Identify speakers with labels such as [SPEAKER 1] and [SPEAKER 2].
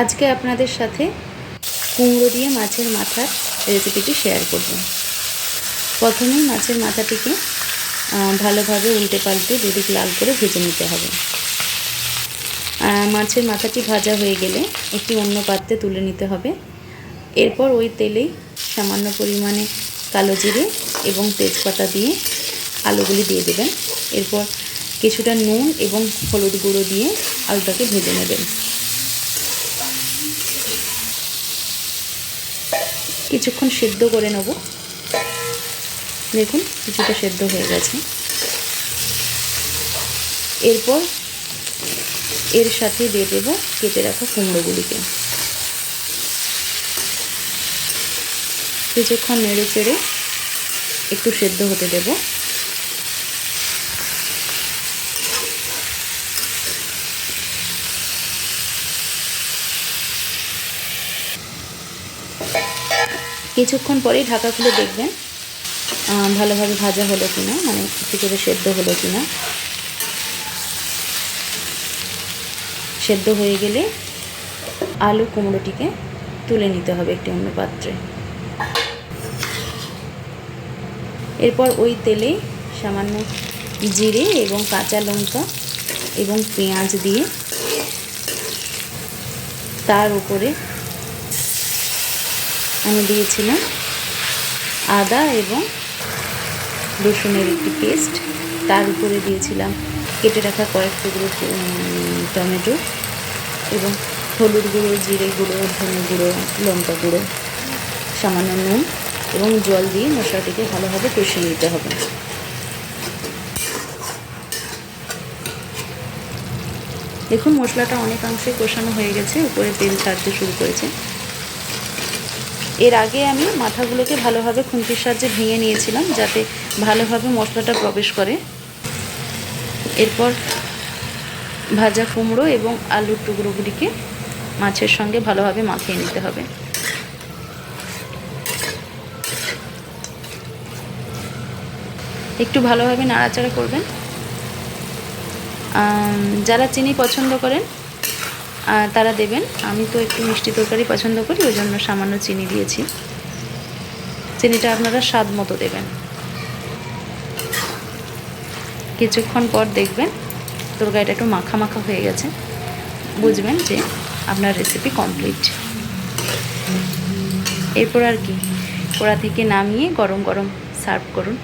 [SPEAKER 1] আজকে আপনাদের সাথে কুমড়ো দিয়ে মাছের মাথার রেসিপিটি শেয়ার করব। প্রথমেই মাছের মাথাটিকে ভালোভাবে উল্টে পাল্টে দুদিক লাল করে ভেজে নিতে হবে। মাছের মাথাটি ভাজা হয়ে গেলে একটি অন্য পাত্রে তুলে নিতে হবে। এরপর ওই তেলেই সামান্য পরিমাণে কালো জিরে এবং তেজপাতা দিয়ে আলুগুলি দিয়ে দেবেন। এরপর কিছুটা নুন এবং হলুদ গুঁড়ো দিয়ে আলুটাকে ভেজে নেবেন। কিছুক্ষণ সেদ্ধ করে নেব। দেখুন কিছুটা সেদ্ধ হয়ে গেছে। এরপর এর সাথে দিয়ে দেব কেটে রাখা কুমড়োগুলিকে। কিছুক্ষণ নেড়ে চেড়ে একটু সেদ্ধ হতে দেব। কিছুক্ষণ পরেই ঢাকা খুলে দেখবেন ভালোভাবে ভাজা হলো কিনা, মানে একটু করে সেদ্ধ হলো কিনা। সেদ্ধ হয়ে গেলে আলু কুমড়োটিকে তুলে নিতে হবে একটি অন্য পাত্রে। এরপর ওই তেলে সামান্য জিরে এবং কাঁচা লঙ্কা এবং পেঁয়াজ দিয়ে তার উপরে আমি দিয়েছিলাম আদা এবং রসুনের একটি পেস্ট। তার উপরে দিয়েছিলাম কেটে রাখা কয়েক টুকরো টমেটো এবং হলুদ গুঁড়ো, জিরে গুঁড়ো, ধনে গুঁড়ো, লঙ্কা গুঁড়ো, সামান্য নুন এবং জল দিয়ে মশলাটিকে ভালোভাবে কষিয়ে নিতে হবে। দেখুন মশলাটা অনেকাংশে কষানো হয়ে গেছে, উপরে তেল ছাড়তে শুরু করেছে। এর আগে আমি মাথাগুলোকে ভালোভাবে খুন্তির সাহায্যে ভেঙে নিয়েছিলাম যাতে ভালোভাবে মশলাটা প্রবেশ করে। এরপর ভাজা কুমড়ো এবং আলুর টুকরোগুলিকে মাছের সঙ্গে ভালোভাবে মাখিয়ে নিতে হবে। একটু ভালোভাবে নাড়াচাড়া করবেন। যারা চিনি পছন্দ করেন তারা দেবেন। আমি তো একটু মিষ্টি তরকারি পছন্দ করি, ওই জন্য সামান্য চিনি দিয়েছি। চিনিটা আপনারা স্বাদ মতো দেবেন। কিছুক্ষণ পর দেখবেন তরকারিটা একটু মাখা মাখা হয়ে গেছে, বুঝবেন যে আপনার রেসিপি কমপ্লিট। এরপর আর কি, কড়া থেকে নামিয়ে গরম গরম সার্ভ করুন।